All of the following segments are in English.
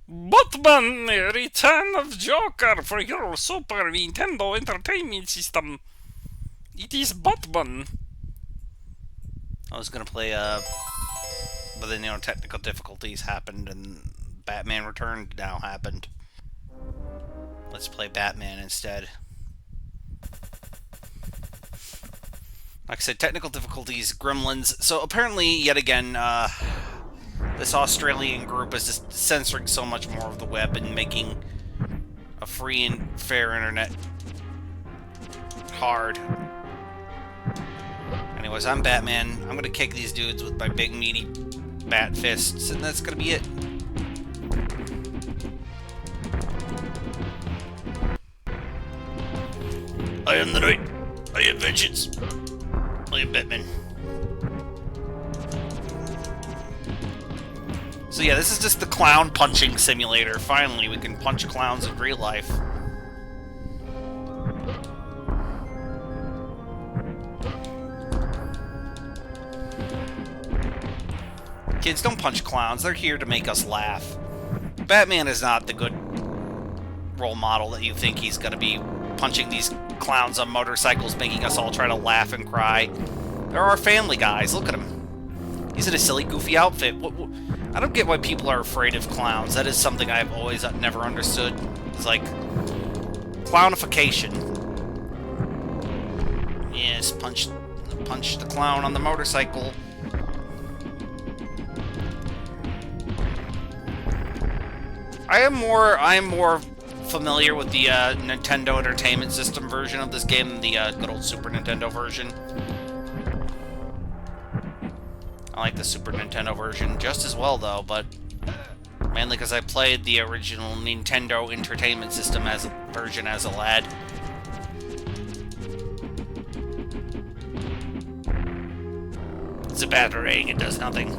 Batman Return of Joker for your Super Nintendo Entertainment System. It is Batman. I was gonna play, but then, technical difficulties happened and Batman Returned now happened. Let's play Batman instead. Like I said, technical difficulties, gremlins. So apparently, yet again, this Australian group is just censoring so much more of the web and making a free and fair internet hard. Anyways, I'm Batman. I'm gonna kick these dudes with my big meaty bat fists, and that's gonna be it. I am the Knight. I am vengeance. I am Batman. So yeah, this is just the clown punching simulator. Finally, we can punch clowns in real life. Kids, don't punch clowns. They're here to make us laugh. Batman is not the good role model that you think he's gonna be, punching these clowns on motorcycles, making us all try to laugh and cry. They're our family guys. Look at him. He's in a silly, goofy outfit. I don't get why people are afraid of clowns. That is something I've always never understood. It's like clownification. Yes, punch the clown on the motorcycle. I am more familiar with the Nintendo Entertainment System version of this game than the good old Super Nintendo version. I like the Super Nintendo version just as well, though, but mainly because I played the original Nintendo Entertainment System version as a lad. It's a battering, it does nothing.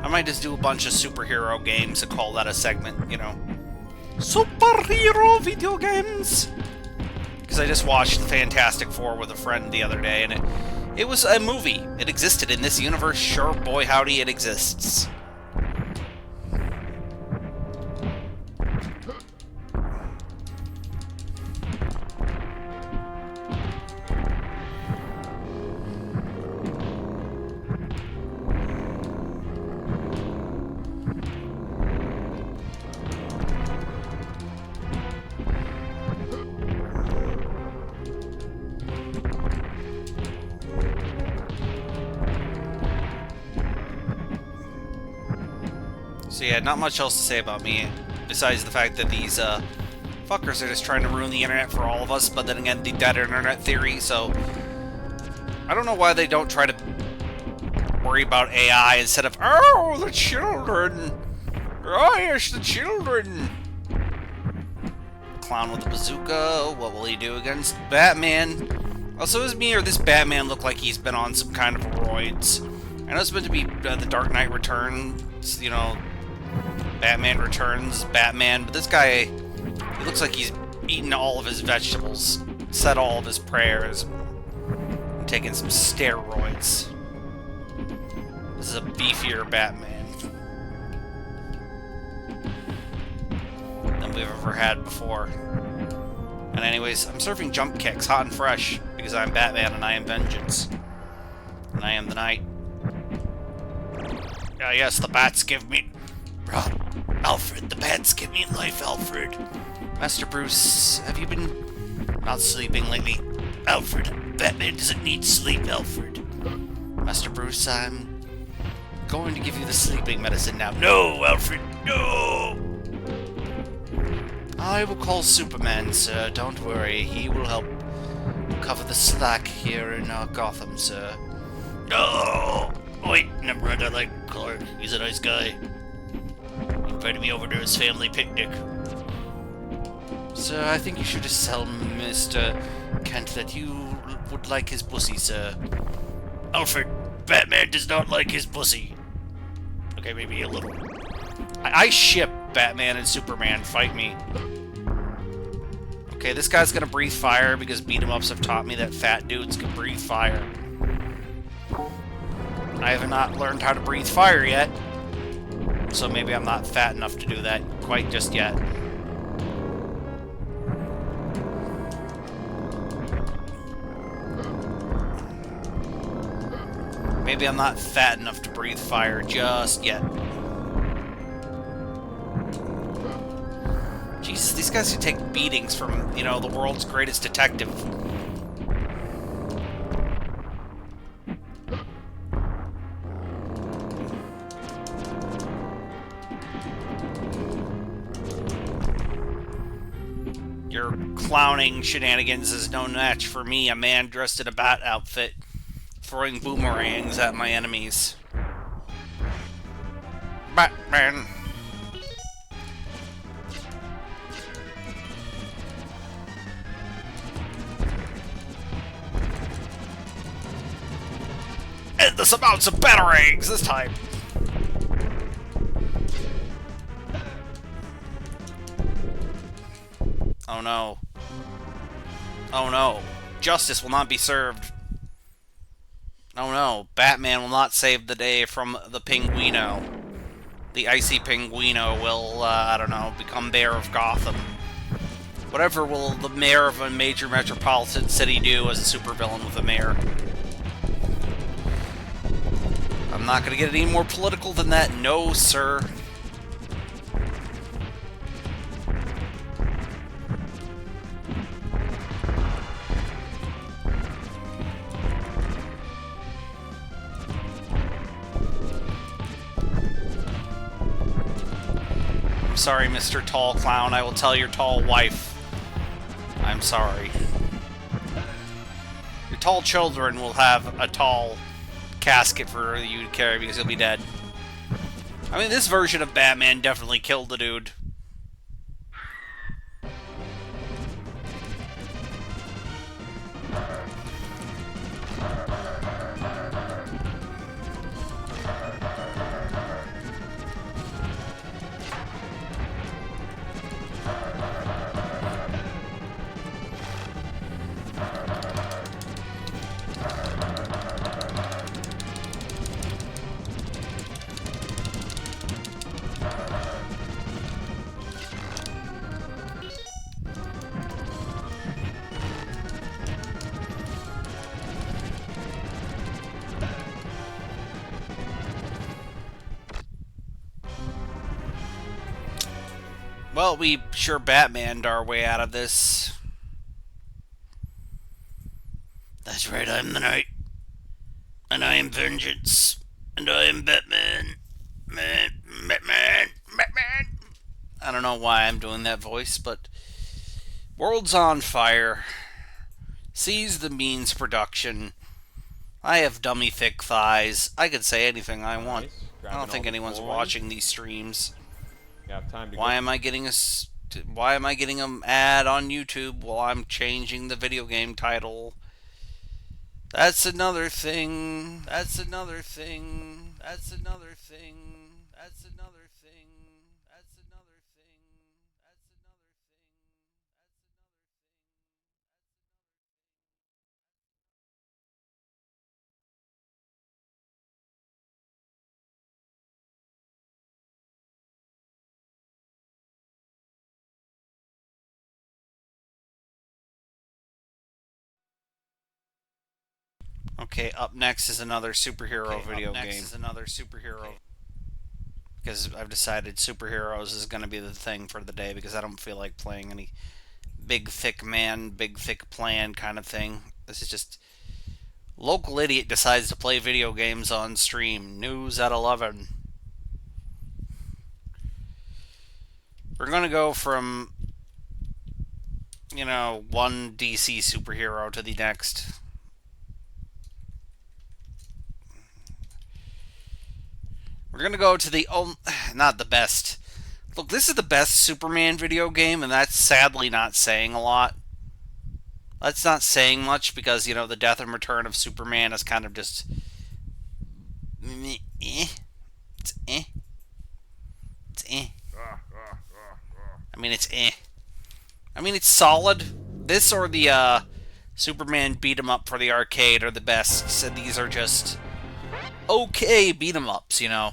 I might just do a bunch of superhero games and call that a segment, Superhero video games! Because I just watched the Fantastic Four with a friend the other day, and it was a movie. It existed in this universe. Sure, boy howdy, it exists. So yeah, not much else to say about me, besides the fact that these fuckers are just trying to ruin the internet for all of us, but then again, the dead internet theory, so I don't know why they don't try to worry about AI instead of, oh, the children! Oh, yes, the children! Clown with a bazooka, what will he do against Batman? Also, does me or this Batman look like he's been on some kind of roids? I know it's meant to be the Dark Knight Returns, Batman Returns, Batman, but this guy, he looks like he's eaten all of his vegetables, said all of his prayers, and taken some steroids. This is a beefier Batman than we've ever had before. And anyways, I'm serving jump kicks, hot and fresh, because I'm Batman and I am vengeance. And I am the Knight. Ah, yes, the bats give me... Alfred, the bats give me life, Alfred. Master Bruce, have you been not sleeping lately? Alfred, Batman doesn't need sleep, Alfred. Master Bruce, I'm going to give you the sleeping medicine now. No, Alfred, no! I will call Superman, sir. Don't worry, he will help cover the slack here in Gotham, sir. No! Wait, never mind, I like Clark. He's a nice guy. He invited me over to his family picnic. Sir, I think you should just tell Mr. Kent that you would like his pussy, sir. Alfred, Batman does not like his pussy. Okay, maybe a little. I ship Batman and Superman. Fight me. Okay, this guy's gonna breathe fire because beat-em-ups have taught me that fat dudes can breathe fire. I have not learned how to breathe fire yet, so maybe I'm not fat enough to do that quite just yet. Maybe I'm not fat enough to breathe fire just yet. Jesus, these guys can take beatings from, you know, the world's greatest detective. Your clowning shenanigans is no match for me, a man dressed in a bat outfit, throwing boomerangs at my enemies. Batman. Endless amounts of batarangs this time. Oh no. Oh no. Justice will not be served. Oh no. Batman will not save the day from the Pinguino. The icy Pinguino will, I don't know, become mayor of Gotham. Whatever will the mayor of a major metropolitan city do as a supervillain with a mayor? I'm not going to get any more political than that, no, sir. I'm sorry, Mr. Tall Clown. I will tell your tall wife. I'm sorry. Your tall children will have a tall casket for you to carry because he'll be dead. I mean, this version of Batman definitely killed the dude. Well, we sure Batmaned our way out of this. That's right, I'm the Knight. And I am Vengeance. And I am Batman. Batman. I don't know why I'm doing that voice, but... World's on fire. Seize the means production. I have dummy thick thighs. I could say anything I want. Nice. I don't think anyone's watching these streams. You have time to Why am I getting an ad on YouTube while I'm changing the video game title? That's another thing. That's another thing. That's another thing. That's another thing. That's another thing. That's another thing. Okay, up next is another superhero video game. Because I've decided superheroes is going to be the thing for the day because I don't feel like playing any big thick man, big thick plan kind of thing. This is just local idiot decides to play video games on stream. News at 11. We're going to go from, you know, one DC superhero to the next. We're going to go to the... not the best. Look, this is the best Superman video game, and that's sadly not saying a lot. That's not saying much because, you know, the death and return of Superman is kind of just... It's eh. It's eh. I mean, it's eh. I mean, it's solid. This or the Superman beat 'em up for the arcade are the best. So these are just okay beat 'em ups, you know.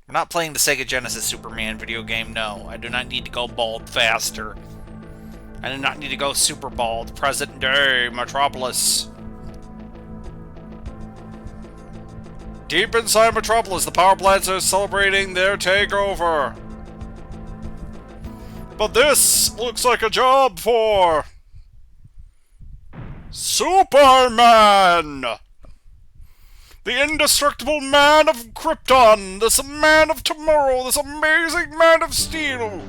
We're not playing the Sega Genesis Superman video game, no. I do not need to go bald faster. I do not need to go super bald. Present day, Metropolis. Deep inside Metropolis, the power plants are celebrating their takeover. But this looks like a job for Superman! The indestructible man of Krypton! This man of tomorrow! This amazing man of steel!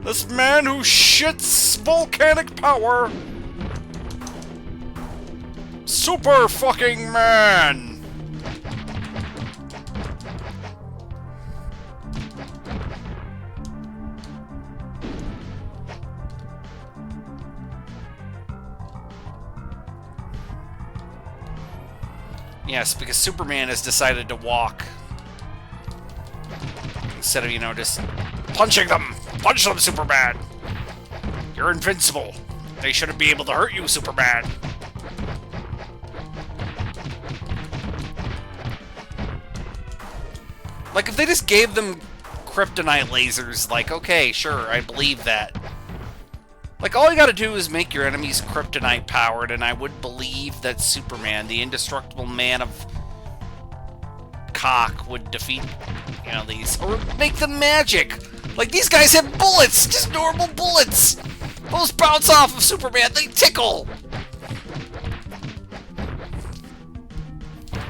This man who shits volcanic power! Super fucking man! Yes, because Superman has decided to walk. Instead of, you know, just punching them! Punch them, Superman! You're invincible. They shouldn't be able to hurt you, Superman. Like, if they just gave them kryptonite lasers, like, okay, sure, I believe that. Like, all you gotta do is make your enemies kryptonite powered, and I would believe that Superman, the indestructible man of cock, would defeat, you know, these. Or make them magic! Like, these guys have bullets! Just normal bullets! Those bounce off of Superman, they tickle!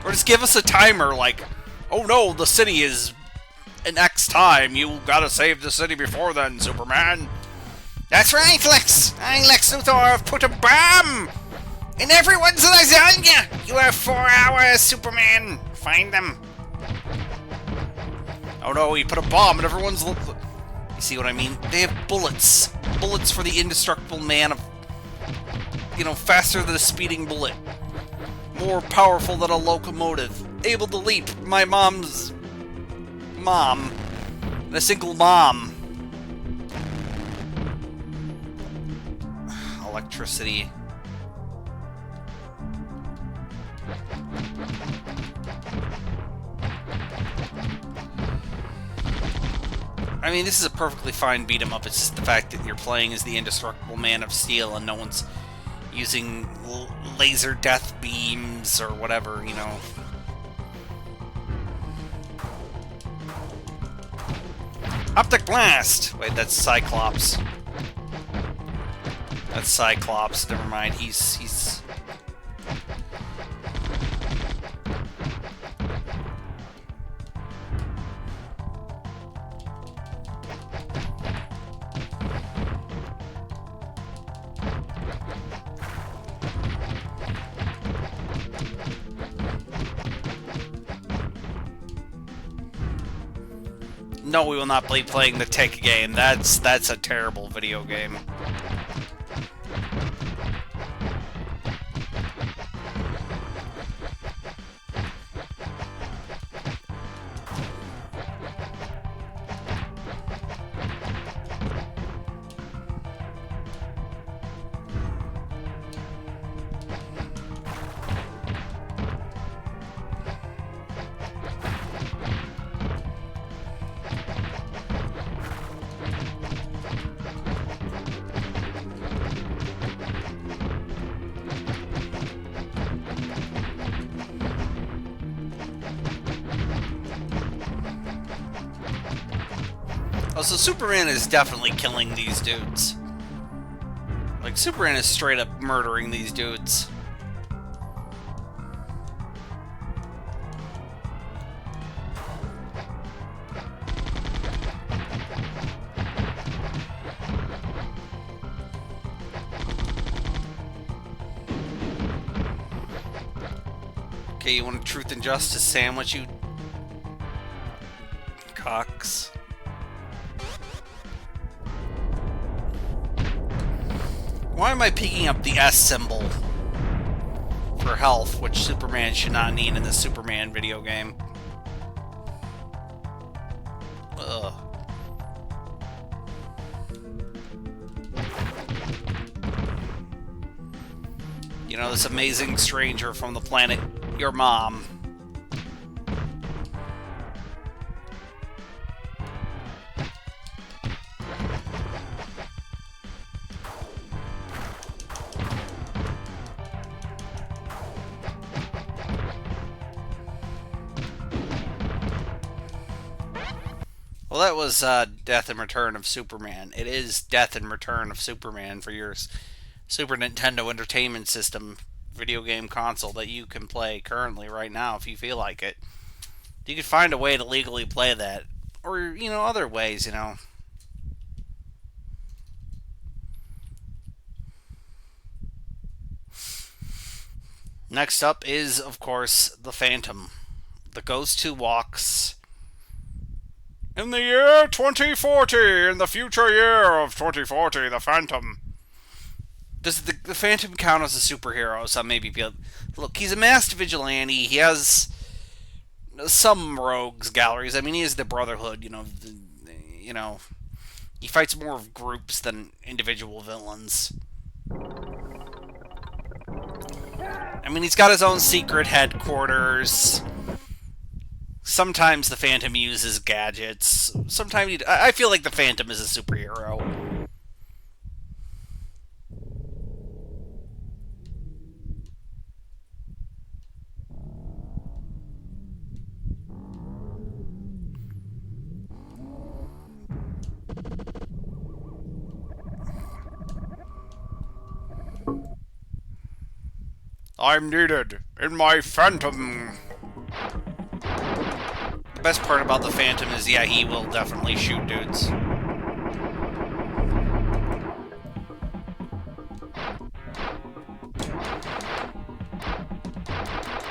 Or just give us a timer, like, oh no, the city is in X time, you gotta save the city before then, Superman! That's right, Lex! I, Lex Luthor, have put a bomb in everyone's lasagna! You have 4 hours, Superman! Find them. Oh no, he put a bomb in everyone's... You see what I mean? They have bullets. Bullets for the indestructible man of... You know, faster than a speeding bullet. More powerful than a locomotive. Able to leap my mom's... mom. And a single mom. Electricity. I mean, this is a perfectly fine beat 'em up. It's just the fact that you're playing as the indestructible man of steel and no one's using laser death beams or whatever, you know. Optic blast! Wait, that's Cyclops. That's Cyclops. Never mind. He's... No, we will not be playing the Tick game. That's a terrible video game. Oh, so Superman is definitely killing these dudes. Like, Superman is straight up murdering these dudes. Okay, you want a truth and justice sandwich, you cocks? Why am I picking up the S symbol for health, which Superman should not need in the Superman video game? Ugh. You know, this amazing stranger from the planet, your mom. Well, that was Death and Return of Superman. It is Death and Return of Superman for your Super Nintendo Entertainment System video game console that you can play currently right now if you feel like it. You could find a way to legally play that. Or, you know, other ways, you know. Next up is, of course, the Phantom. The ghost who walks in the year 2040, in the future year of 2040, the Phantom. Does the Phantom count as a superhero? Some maybe be. Look, he's a masked vigilante. He has some rogues galleries. I mean, he is the Brotherhood. You know, he fights more of groups than individual villains. I mean, he's got his own secret headquarters. Sometimes the Phantom uses gadgets. Sometimes I feel like the Phantom is a superhero. I'm needed in my Phantom. The best part about the Phantom is, yeah, he will definitely shoot dudes.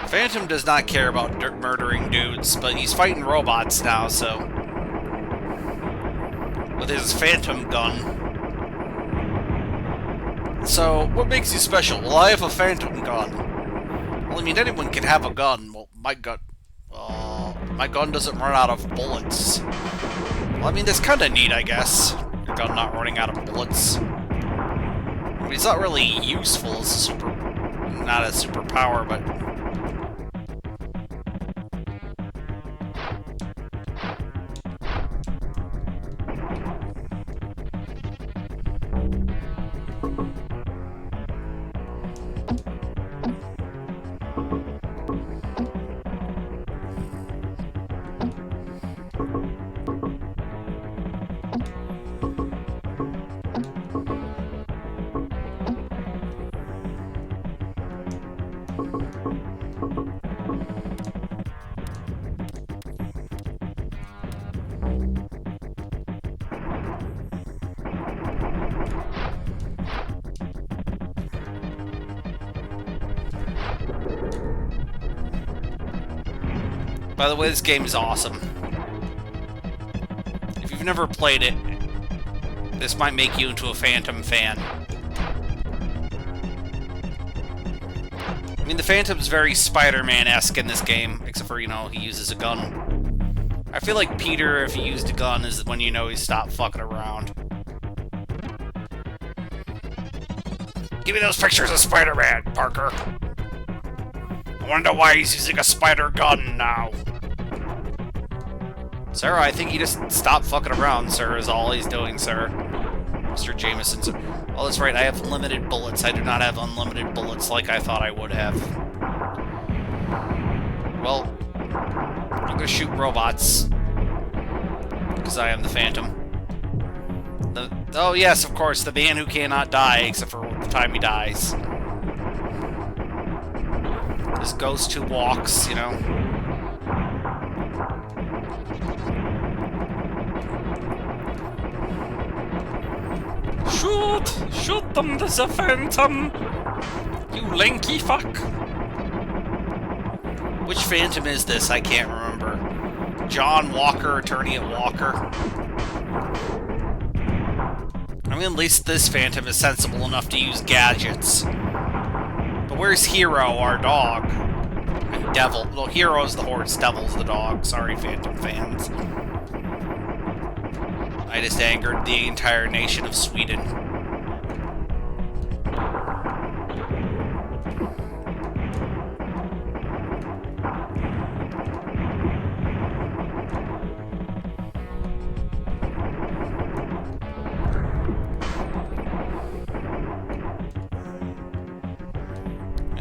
Phantom does not care about murdering dudes, but he's fighting robots now, so... with his Phantom gun. So, what makes you special? Well, I have a Phantom gun. Well, I mean, anyone can have a gun. Well, my gun doesn't run out of bullets. Well, I mean, that's kind of neat, I guess. Your gun not running out of bullets. I mean, it's not really useful as a not a superpower, but... By the way, this game is awesome. If you've never played it, this might make you into a Phantom fan. I mean, the Phantom's very Spider-Man-esque in this game, except for, you know, he uses a gun. I feel like Peter, if he used a gun, is when you know he stopped fucking around. Give me those pictures of Spider-Man, Parker. I wonder why he's using a spider gun now. Sir, I think he just stopped fucking around, sir, is all he's doing, sir. Mr. Jameson, sir. Oh, that's right, I have limited bullets. I do not have unlimited bullets like I thought I would have. Well, I'm gonna shoot robots. Because I am the Phantom. Oh, yes, of course, the man who cannot die, except for the time he dies. This ghost who walks, you know. Shoot! Shoot them, there's a Phantom! You lanky fuck! Which Phantom is this? I can't remember. John Walker, attorney at Walker. I mean, at least this Phantom is sensible enough to use gadgets. But where's Hero, our dog? And Devil. Well, Hero's the horse, Devil's the dog. Sorry, Phantom fans. I just angered the entire nation of Sweden.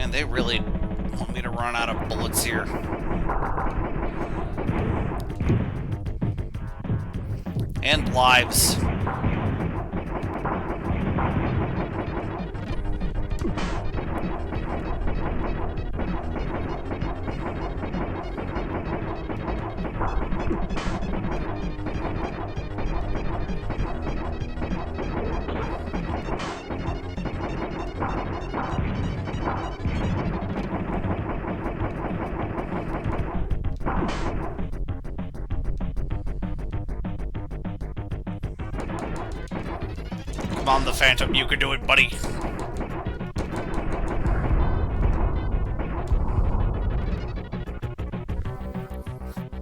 Man, they really want me to run out of bullets here. And lives. Come on, the Phantom, you can do it, buddy.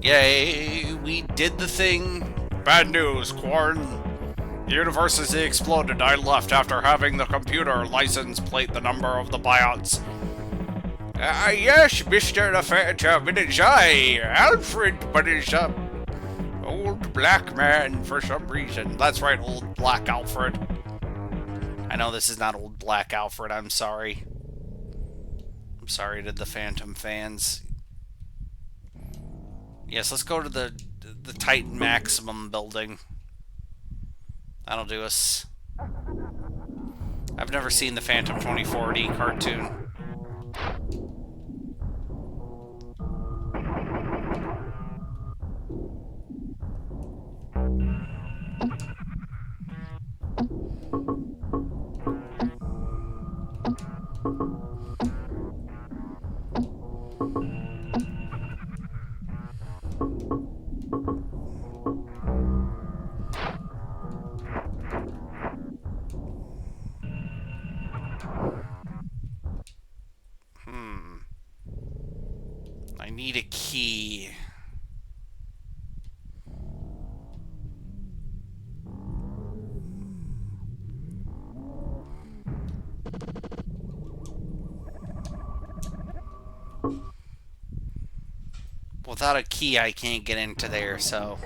Yay, we did the thing. Bad news, Quarn. The universe has exploded. I left after having the computer license plate the number of the biots. Yes, Mr. the Phantom, it is I, Alfred, but it's a old black man for some reason. That's right, old black Alfred. I know this is not old black Alfred, I'm sorry. I'm sorry to the Phantom fans. Yes, let's go to the Titan Maximum building. That'll do us. I've never seen the Phantom 2040 cartoon. I need a key. Without a key, I can't get into there, so...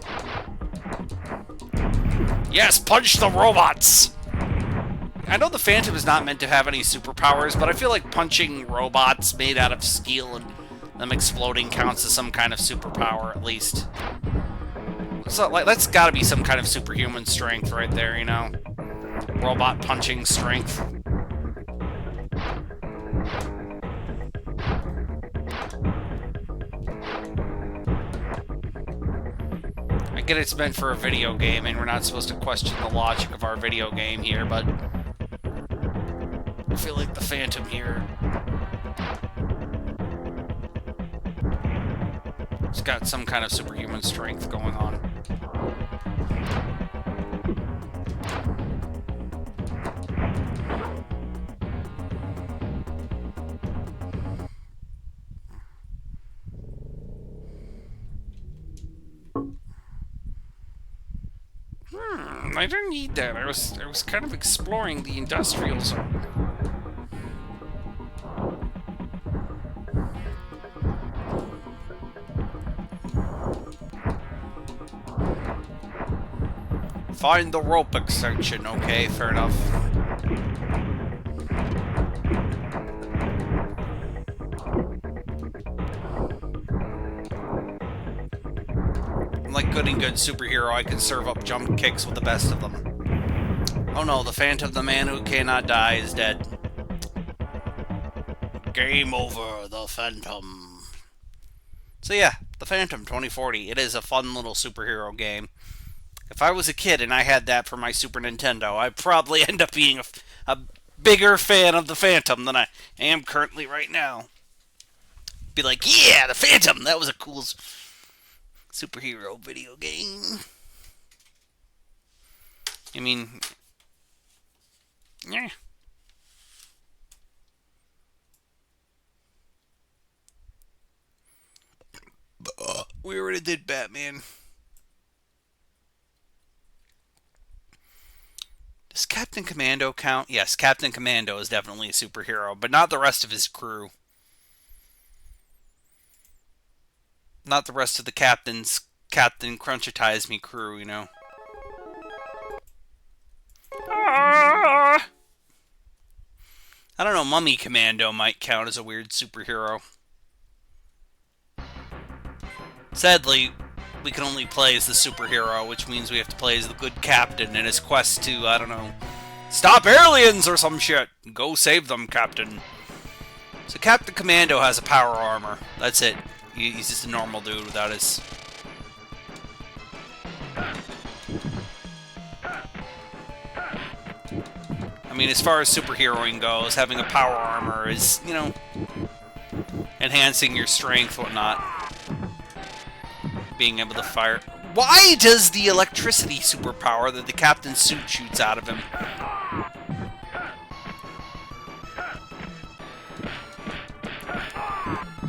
Yes, punch the robots! I know the Phantom is not meant to have any superpowers, but I feel like punching robots made out of steel and them exploding counts as some kind of superpower, at least. So, like, that's gotta be some kind of superhuman strength right there, you know? Robot punching strength. I get it's meant for a video game, and we're not supposed to question the logic of our video game here, but... I feel like the Phantom here... It's got some kind of superhuman strength going on. I didn't need that. I was kind of exploring the industrial zone. Find the rope extension, okay, fair enough. Like good and good superhero, I can serve up jump kicks with the best of them. Oh no, the Phantom, the man who cannot die, is dead. Game over, the Phantom. So yeah, the Phantom 2040. It is a fun little superhero game. If I was a kid and I had that for my Super Nintendo, I'd probably end up being a bigger fan of the Phantom than I am currently right now. Be like, yeah, the Phantom! That was a cool superhero video game. I mean, yeah. We already did Batman. Does Captain Commando count? Yes, Captain Commando is definitely a superhero, but not the rest of his crew. Not the rest of the Captain Crunchitize Me crew, you know. I don't know, Mummy Commando might count as a weird superhero. Sadly, we can only play as the superhero, which means we have to play as the good captain in his quest to, I don't know, stop aliens or some shit. Go save them, Captain. So Captain Commando has a power armor. That's it. He's just a normal dude without his... I mean, as far as superheroing goes, having a power armor is, you know, enhancing your strength, whatnot. Being able to fire... Why does the electricity superpower that the captain's suit shoots out of him?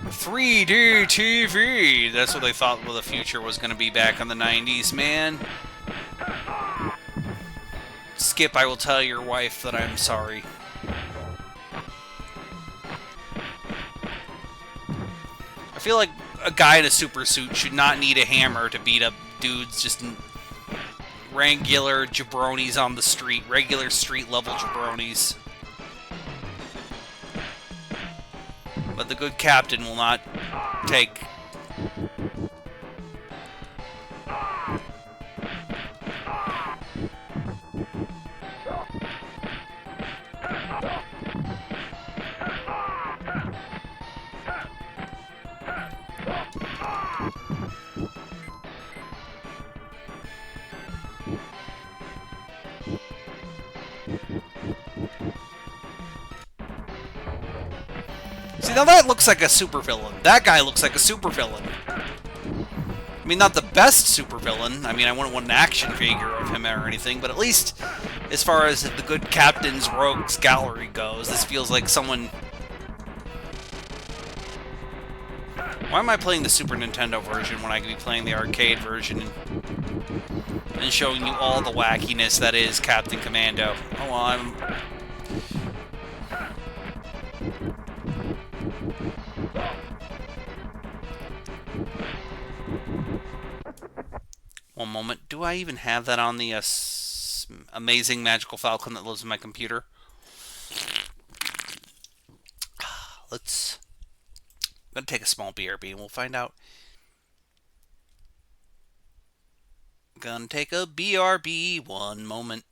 "3D TV." That's what they thought the future was going to be back in the 90s, man. Skip, I will tell your wife that I'm sorry. I feel like a guy in a super suit should not need a hammer to beat up dudes, just regular jabronis on the street, regular street-level jabronis. But the good captain will not take... See, now that looks like a supervillain. That guy looks like a supervillain. I mean, not the best supervillain. I mean, I wouldn't want an action figure of him or anything, but at least as far as the good captain's rogues gallery goes, this feels like someone... Why am I playing the Super Nintendo version when I could be playing the arcade version and showing you all the wackiness that is Captain Commando? Oh, well, I'm... One moment. Do I even have that on the amazing magical falcon that lives in my computer? Let's... I'm going to take a small BRB and we'll find out. Gonna take a BRB. One moment.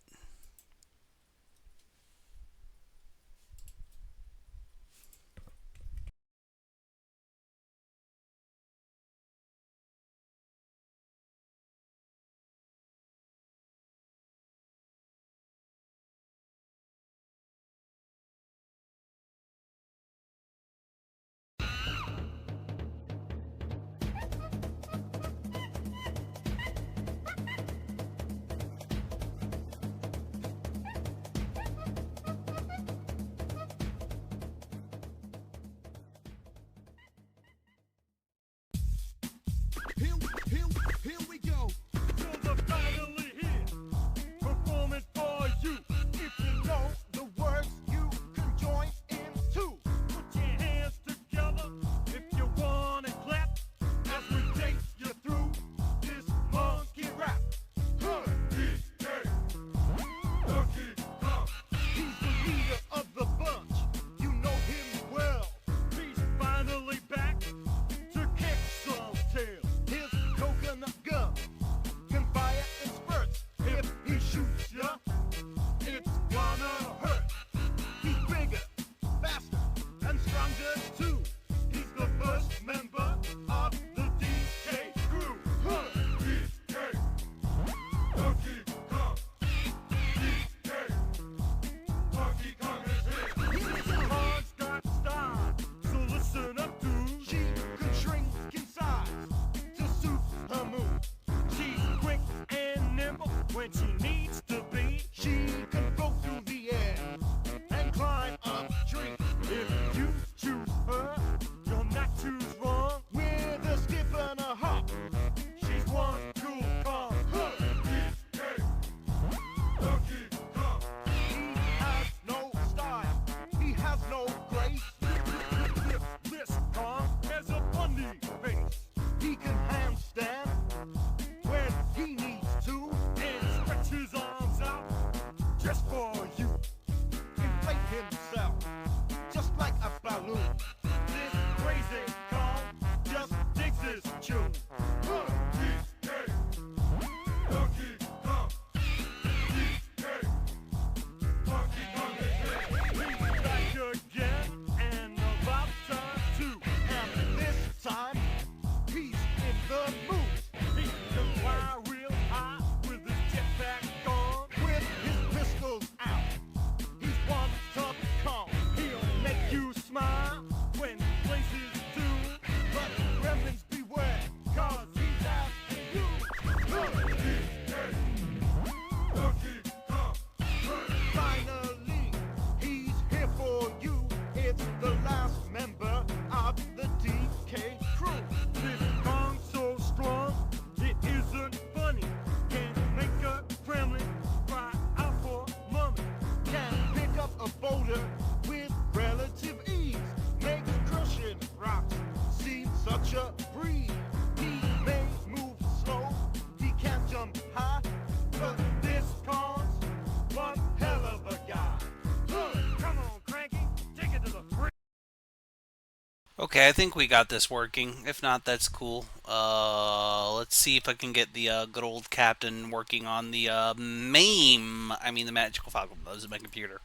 Okay, I think we got this working. If not, that's cool. Let's see if I can get the good old captain working on the MAME. I mean, the Magical Falcon. That was my computer.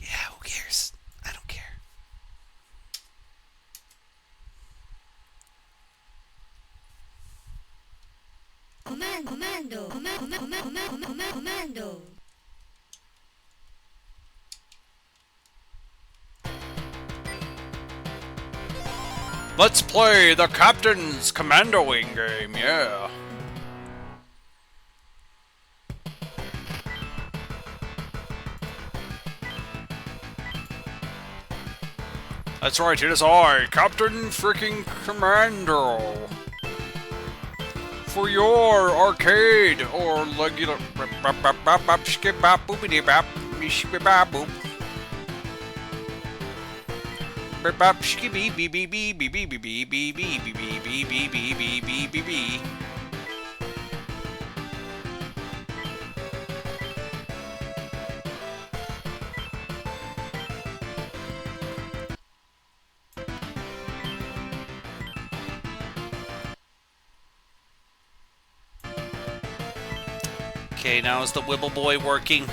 Yeah, who cares? I don't care. Commando. Let's play the Captain's Commandoing game, yeah. That's right, it is I, Captain Freaking Commando. For your arcade or regular Okay, now is the Wibble Boy working?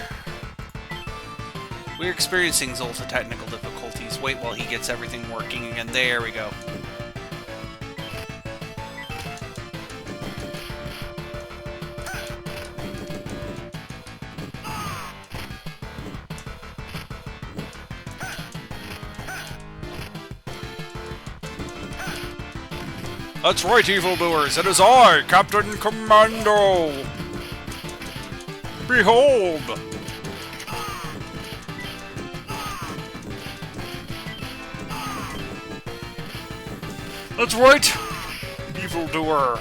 We're experiencing Xolta technical difficulties. Wait while he gets everything working again. There we go. That's right, evildoers. It is I, Captain Commando. Behold! That's right, evildoer.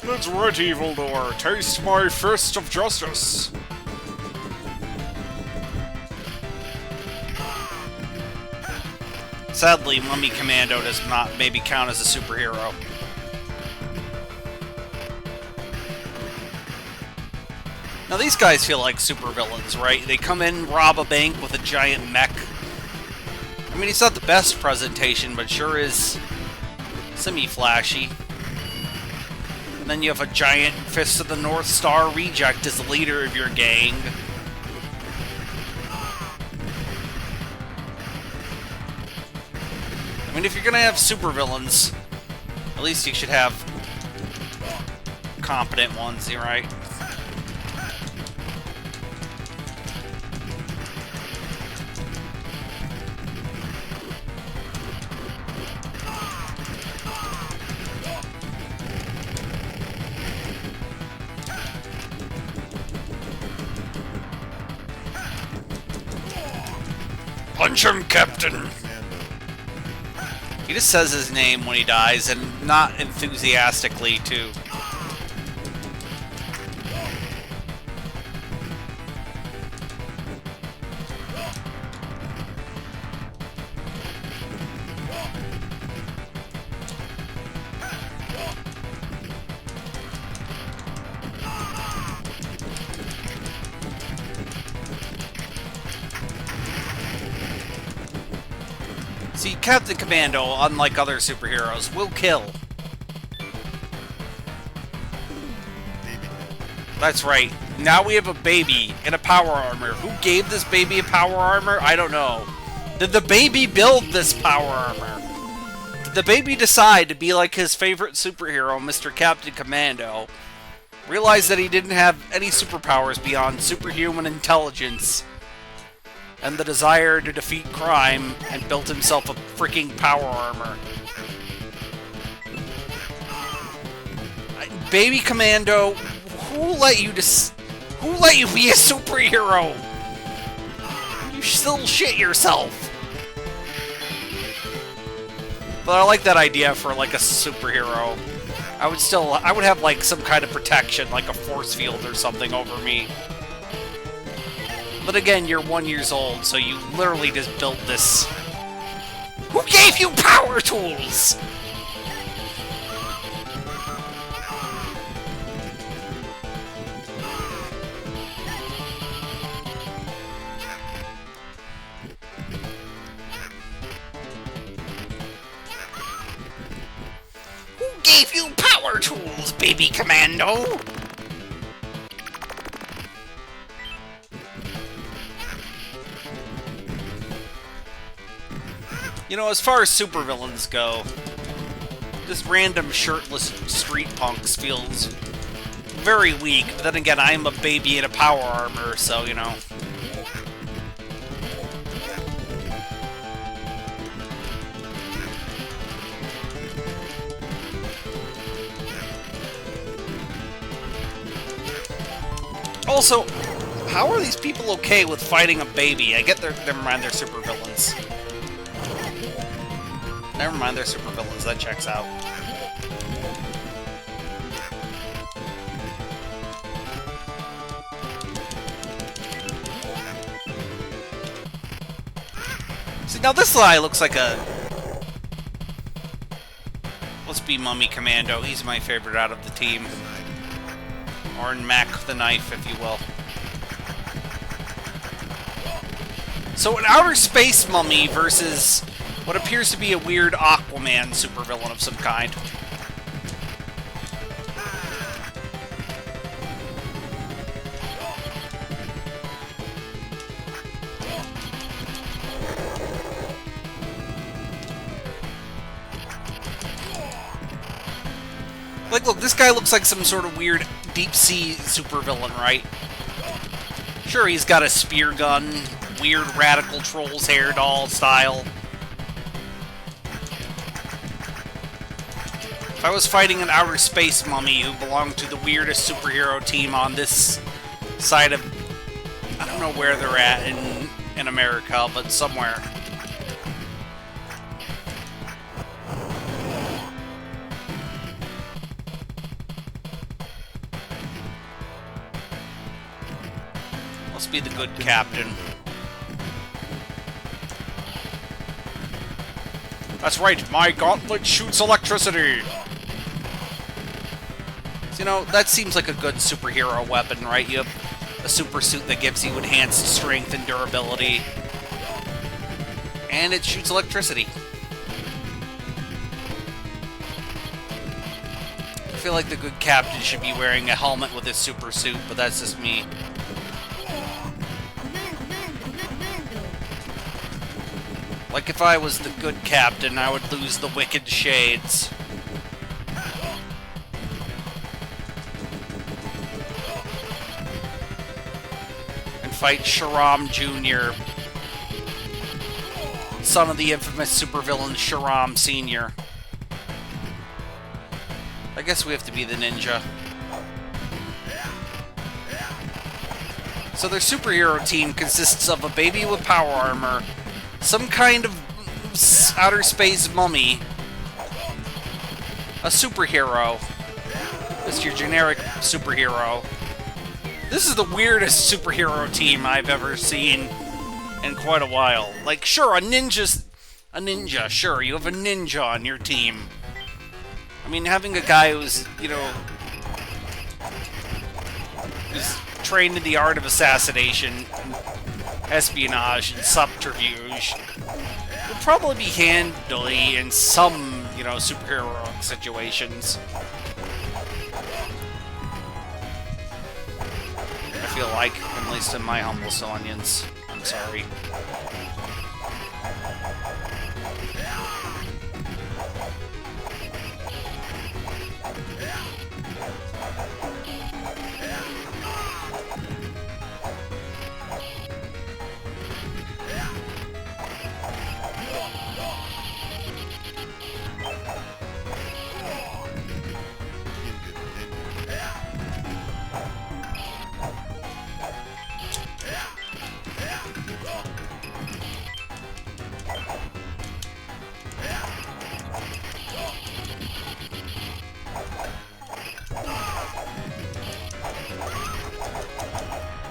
That's right, evildoer. Taste my fist of justice. Sadly, Mummy Commando does not maybe count as a superhero. Now these guys feel like supervillains, right? They come in, rob a bank with a giant mech. I mean, it's not the best presentation, but sure is semi-flashy. And then you have a giant Fist of the North Star reject as the leader of your gang. I mean, if you're gonna have supervillains, at least you should have competent ones, right? Punch him, Captain! He just says his name when he dies, and not enthusiastically, too. See, Captain Commando, unlike other superheroes, will kill. That's right. Now we have a baby in a power armor. Who gave this baby a power armor? I don't know. Did the baby build this power armor? Did the baby decide to be like his favorite superhero, Mr. Captain Commando? Realize that he didn't have any superpowers beyond superhuman intelligence and the desire to defeat crime, and built himself a freaking power armor. Baby Commando, who let you be a superhero? You still shit yourself. But I like that idea for like a superhero. I would have like some kind of protection, like a force field or something over me. But again, you're 1 year old, so you literally just built this. Who gave you power tools? give you power tools, baby commando! You know, as far as supervillains go, just random shirtless street punks feels very weak. But then again, I am a baby in a power armor, so, you know. Also, how are these people okay with fighting a baby? I get their... Never mind, they're supervillains. Never mind, they're supervillains. That checks out. See, now this guy looks like a... Let's be Mummy Commando. He's my favorite out of the team. Or Mac the Knife, if you will. So an outer space mummy versus what appears to be a weird Aquaman supervillain of some kind. Like, look, this guy looks like some sort of weird deep-sea supervillain, right? Sure, he's got a spear gun, weird radical trolls hair doll style. If I was fighting an outer space mummy who belonged to the weirdest superhero team on this side of... I don't know where they're at in America, but somewhere. Be the good captain. That's right, my gauntlet shoots electricity! So, you know, that seems like a good superhero weapon, right? You have a super suit that gives you enhanced strength and durability. And it shoots electricity. I feel like the good captain should be wearing a helmet with his super suit, but that's just me. Like, if I was the good captain, I would lose the wicked shades. And fight Sharam Jr., son of the infamous supervillain Sharam Sr. I guess we have to be the ninja. So their superhero team consists of a baby with power armor, some kind of outer space mummy, a superhero, just your generic superhero. This is the weirdest superhero team I've ever seen in quite a while. Like, sure, a ninja, sure, you have a ninja on your team. I mean, having a guy who's, you know, who's trained in the art of assassination, espionage, and subterfuge would probably be handy in some, you know, superhero situations. I feel like, at least in my humble onions. I'm sorry.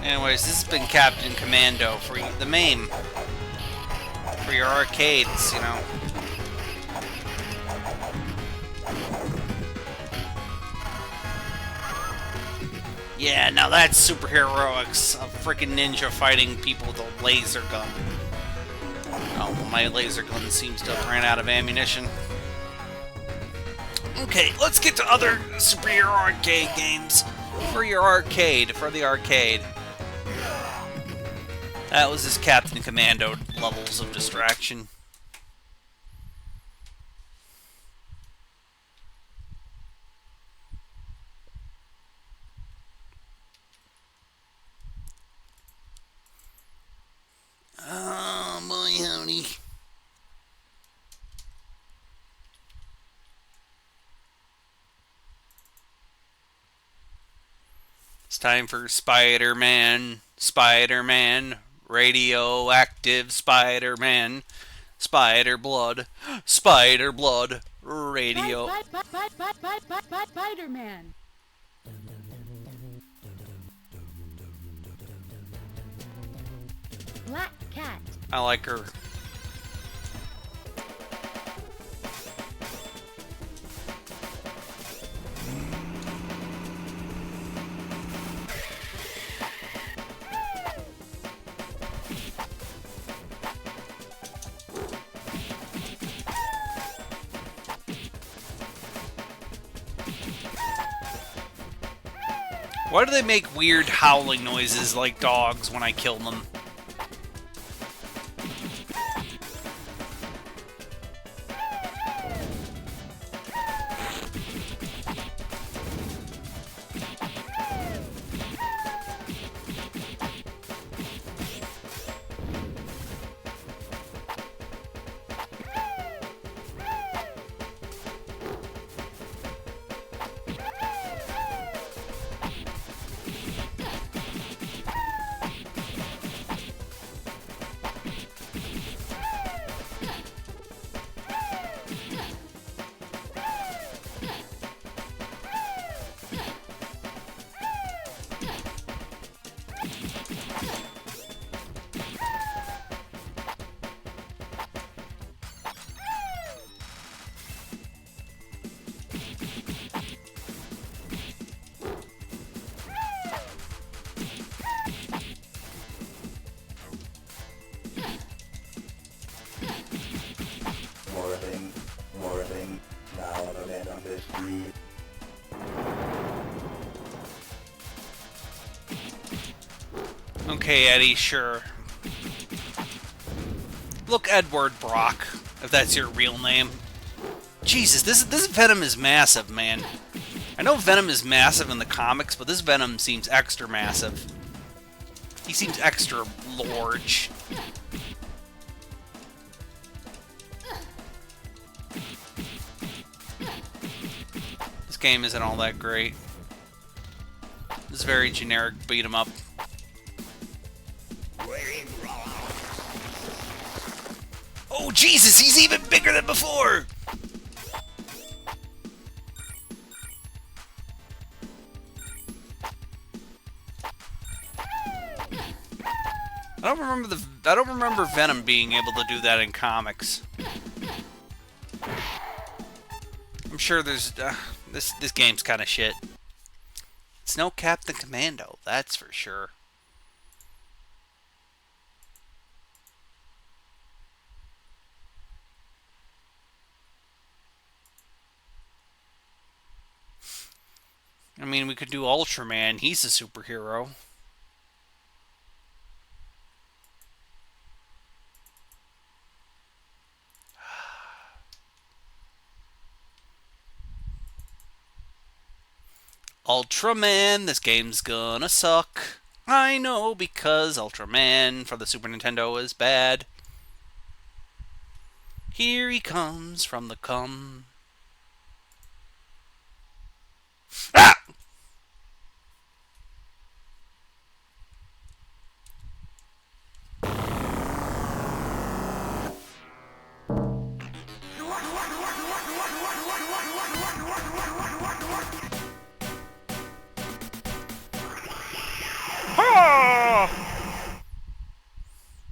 Anyways, this has been Captain Commando for the MAME. For your arcades, you know. Yeah, now that's super heroics. A freaking ninja fighting people with a laser gun. Oh, well, my laser gun seems to have ran out of ammunition. Okay, let's get to other superhero arcade games. For your arcade, for the arcade. That was his Captain Commando levels of distraction. Oh, boy, howdy. It's time for Spider-Man, Spider-Man, radioactive Spider-Man, Spider Blood, Spider Blood, radio. Spider-Man. Black Cat. I like her. Why do they make weird howling noises like dogs when I kill them? Morphing. Now the venom is free. Okay, Eddie, sure. Look, Edward Brock, if that's your real name. Jesus, this Venom is massive, man. I know Venom is massive in the comics, but this Venom seems extra massive. He seems extra large. This game isn't all that great. It's very generic beat 'em up. Oh Jesus, he's even bigger than before! I don't remember Venom being able to do that in comics. I'm sure there's this game's kind of shit. It's no Captain Commando, that's for sure. I mean, we could do Ultraman. He's a superhero. Ultraman, this game's gonna suck. I know, because Ultraman for the Super Nintendo is bad. Here he comes from the cum. Ah!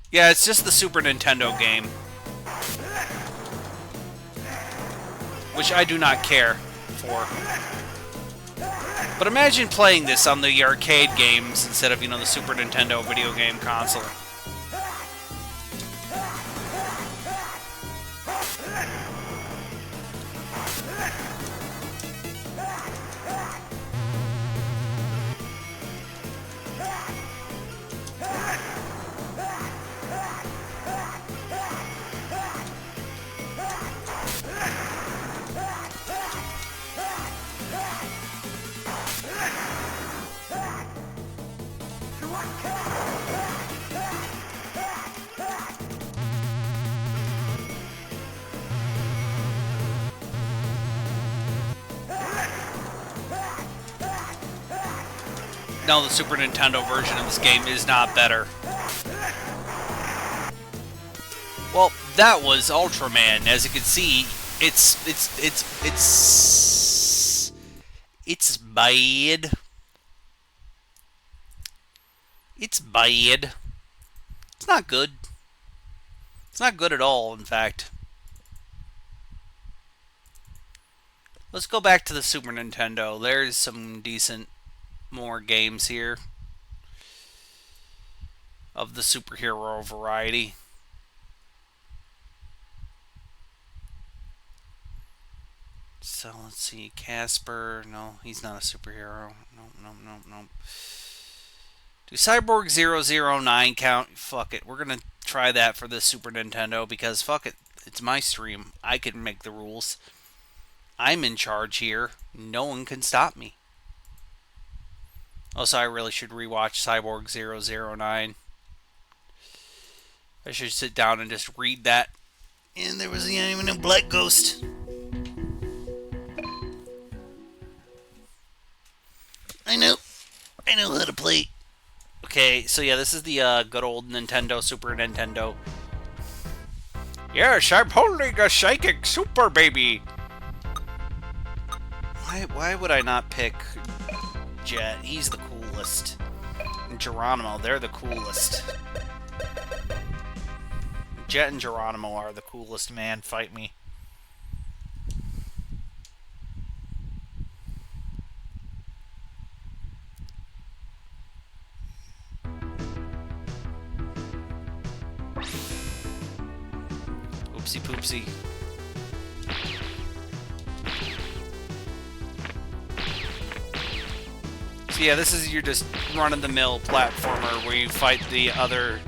Yeah, it's just the Super Nintendo game. Which I do not care for. But imagine playing this on the arcade games instead of, the Super Nintendo video game console. No, the Super Nintendo version of this game is not better. Well, that was Ultraman. As you can see, it's bad. It's bad. It's not good. It's not good at all, in fact. Let's go back to the Super Nintendo. There's some decent more games here of the superhero variety. So let's see, Casper. No, he's not a superhero. No. Do Cyborg 009 count? Fuck it. We're gonna try that for the Super Nintendo because fuck it. It's my stream. I can make the rules. I'm in charge here. No one can stop me. Also, I really should rewatch Cyborg 009. I should sit down and just read that. And there wasn't even a Black Ghost. I know how to play. Okay, so yeah, this is the good old Nintendo, Super Nintendo. Yes, I'm holding a psychic super baby. Why would I not pick Jet? He's the coolest. And Geronimo, they're the coolest. Jet and Geronimo are the coolest, man. Fight me. Oopsie poopsie. So yeah, this is your just run-of-the-mill platformer where you fight the other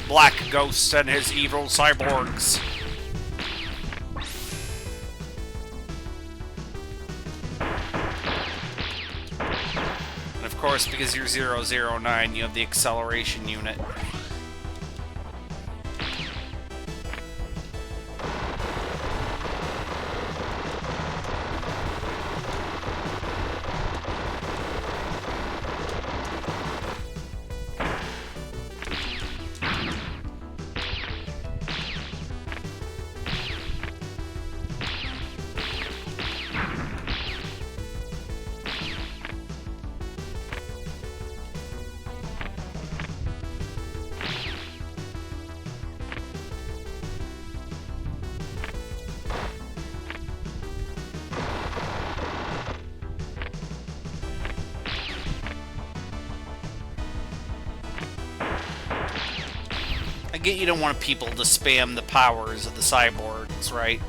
Black Ghost and his evil cyborgs. And of course, because you're 009, you have the acceleration unit. I get you don't want people to spam the powers of the cyborgs, right?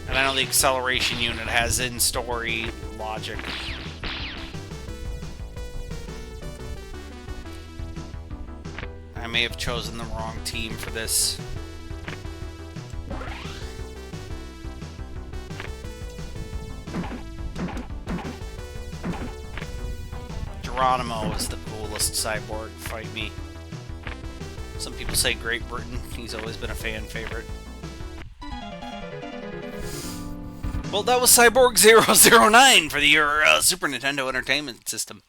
And I know the acceleration unit has in-story logic. I may have chosen the wrong team for this. Geronimo is the coolest cyborg. Fight me. Some people say Great Britain. He's always been a fan favorite. Well, that was Cyborg 009 for the Super Nintendo Entertainment System.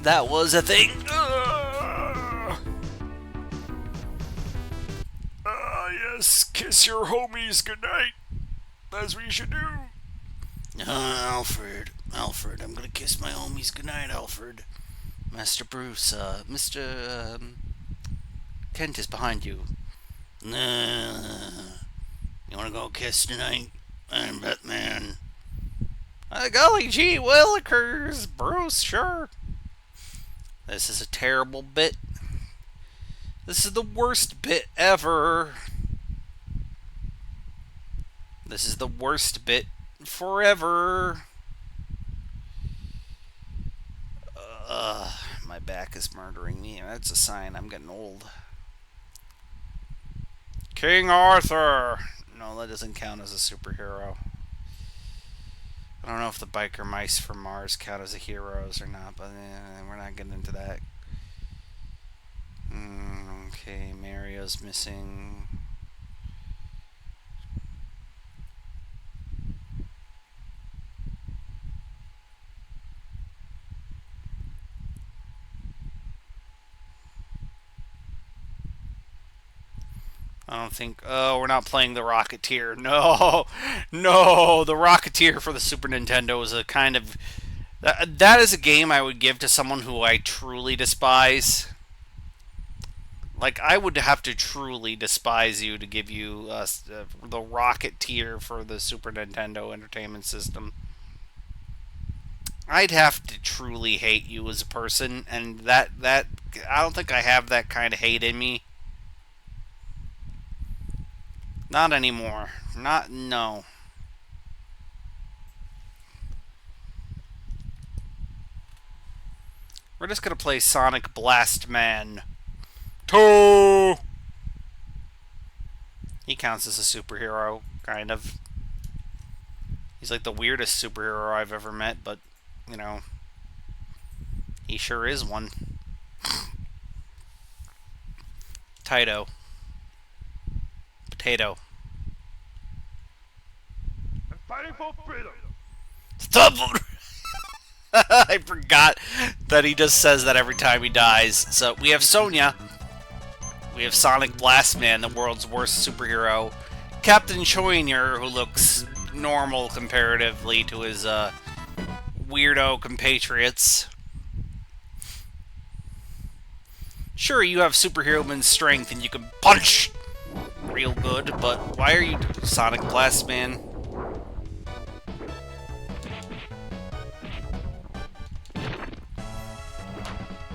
That was a thing. Yes, kiss your homies goodnight. That's what you should do. Alfred, I'm gonna kiss my homies goodnight, Alfred. Master Bruce, Mr. Kent is behind you. You wanna go kiss tonight? I'm Batman. Golly gee willikers, Bruce, sure. This is a terrible bit. This is the worst bit ever. This is the worst bit forever. My back is murdering me. That's a sign I'm getting old. King Arthur! No, that doesn't count as a superhero. I don't know if the biker mice from Mars count as heroes or not, but we're not getting into that. Okay, Mario's missing. I don't think... Oh, we're not playing the Rocketeer. No! No! The Rocketeer for the Super Nintendo is a kind of... That is a game I would give to someone who I truly despise. Like, I would have to truly despise you to give you the Rocketeer for the Super Nintendo Entertainment System. I'd have to truly hate you as a person, and that I don't think I have that kind of hate in me. Not anymore. No. We're just gonna play Sonic Blast Man 2! He counts as a superhero, kind of. He's like the weirdest superhero I've ever met, but, you know, he sure is one. Potato. I'm fighting for freedom. Stop! I forgot that he just says that every time he dies. So we have Sonya. We have Sonic Blastman, the world's worst superhero. Captain Choyner, who looks normal comparatively to his weirdo compatriots. Sure, you have superhuman strength and you can punch real good, but why are you Sonic Blastman?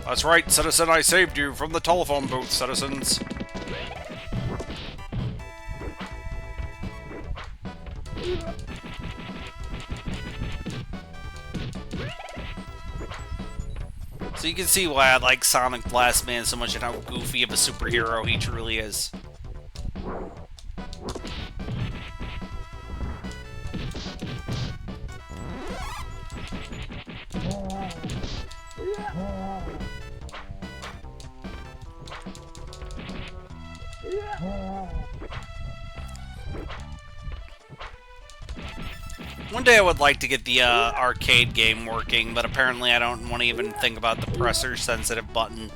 That's right, citizen, I saved you from the telephone booth, citizens. So you can see why I like Sonic Blastman so much and how goofy of a superhero he truly is. One day I would like to get the arcade game working, but apparently I don't want to even think about the pressure-sensitive button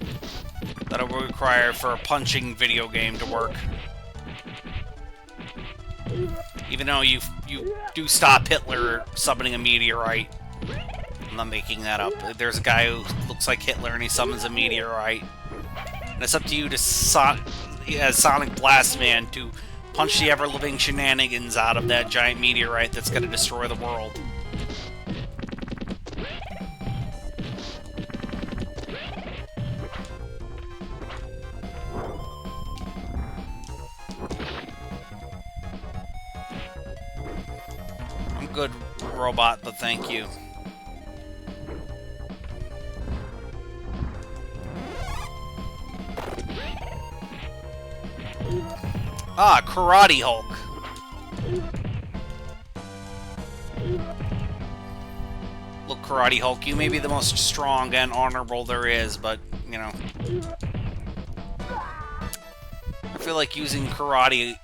that it would require for a punching video game to work. Even though you do stop Hitler summoning a meteorite. I'm not making that up. There's a guy who looks like Hitler and he summons a meteorite. And it's up to you to, as Sonic Blastman, to punch the ever-living shenanigans out of that giant meteorite that's going to destroy the world. I'm good, robot, but thank you. Ah, Karate Hulk. Look, Karate Hulk, you may be the most strong and honorable there is, but, you know. I feel like using karate...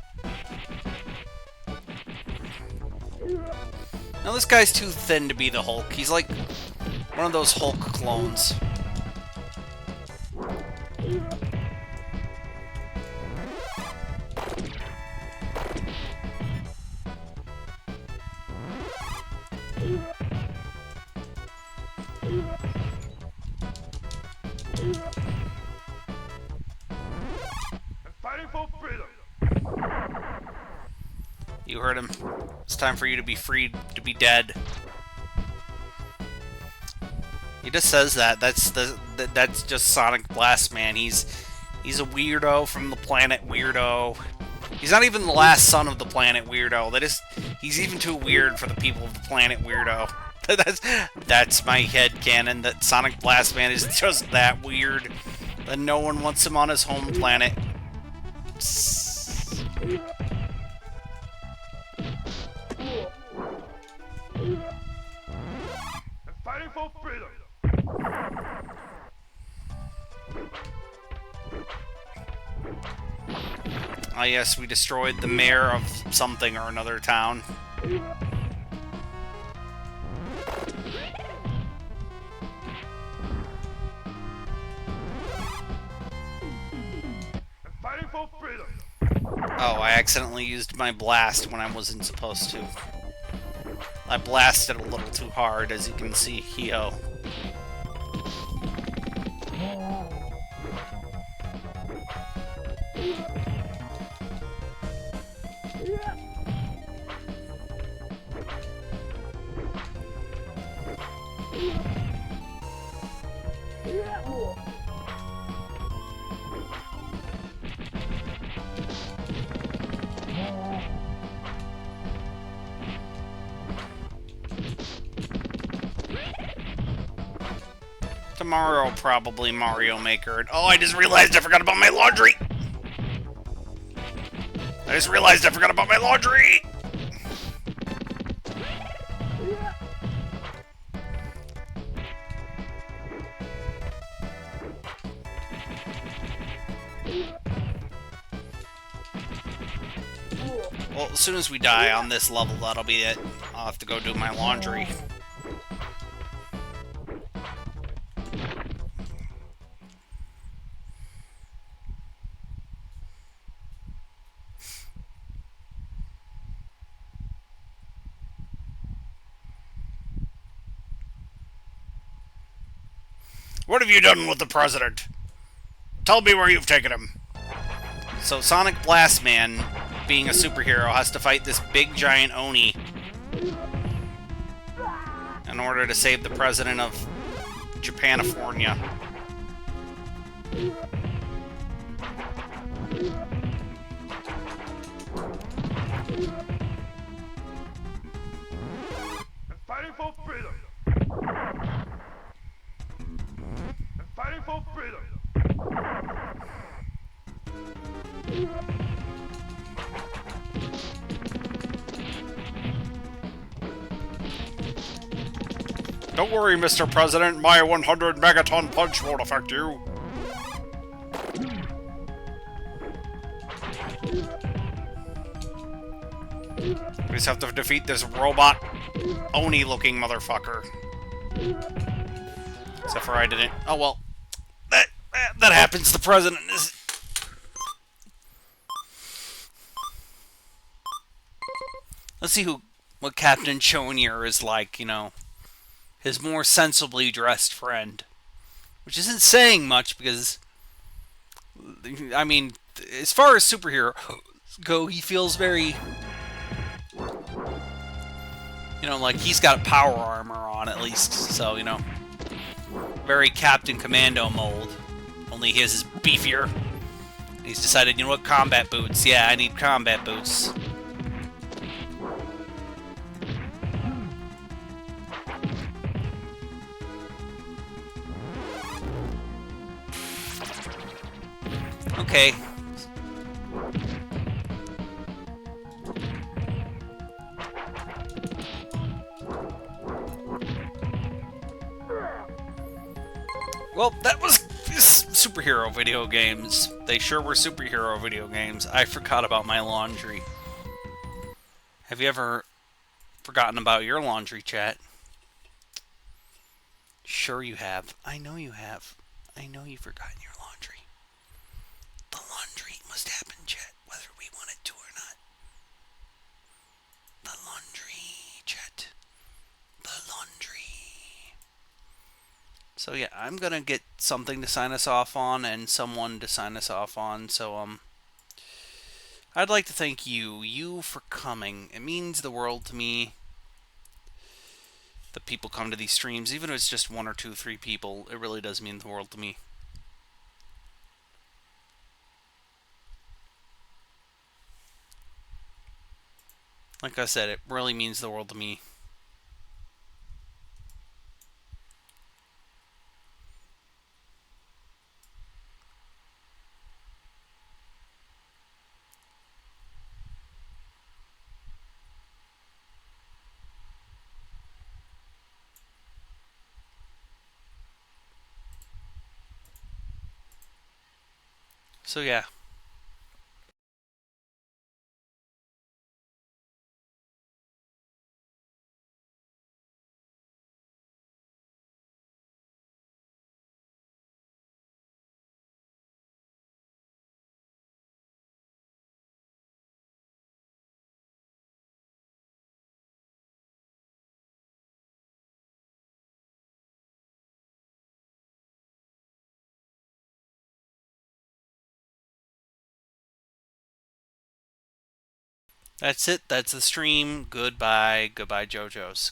No, this guy's too thin to be the Hulk. He's like one of those Hulk clones. You heard him. It's time for you to be freed to be dead. He just says that. That's just Sonic Blastman. He's a weirdo from the planet Weirdo. He's not even the last son of the planet Weirdo. He's even too weird for the people of the planet Weirdo. That's my headcanon, that Sonic Blastman is just that weird that no one wants him on his home planet. I'm fighting for freedom. Ah, yes, we destroyed the mayor of something or another town. I'm fighting for freedom. Oh, I accidentally used my blast when I wasn't supposed to. I blasted a little too hard, as you can see here. Tomorrow, probably Mario Maker. Oh, I just realized I forgot about my laundry! I just realized I forgot about my laundry! Well, as soon as we die on this level, that'll be it. I'll have to go do my laundry. What have you done with the president? Tell me where you've taken him. So Sonic Blast Man, being a superhero, has to fight this big giant Oni in order to save the president of Japanifornia. I'm fighting for freedom. I'm fighting for freedom. Don't worry, Mr. President. My 100 megaton punch won't affect you. We just have to defeat this robot Oni-looking motherfucker. Except for I didn't. Oh well, that happens. The president is. Let's see what Captain Chonier is like. You know, his more sensibly dressed friend, which isn't saying much because, I mean, as far as superheroes go, he feels very. You know, like he's got power armor on at least, so you know, very Captain Commando mold. Only his is beefier. He's decided, you know what, combat boots. Yeah, I need combat boots. Okay. Well, that was superhero video games. They sure were superhero video games. I forgot about my laundry. Have you ever forgotten about your laundry, chat? Sure you have. I know you have. I know you've forgotten your laundry. The laundry must happen, chat, whether we want it to or not. The laundry, chat. The laundry. So yeah, I'm gonna get something to sign us off on and someone to sign us off on. So I'd like to thank you for coming. It means the world to me that people come to these streams, even if it's just 1 or 2, 3 people. It really does mean the world to me. Like I said, it really means the world to me. So yeah. That's it. That's the stream. Goodbye. Goodbye, JoJo's.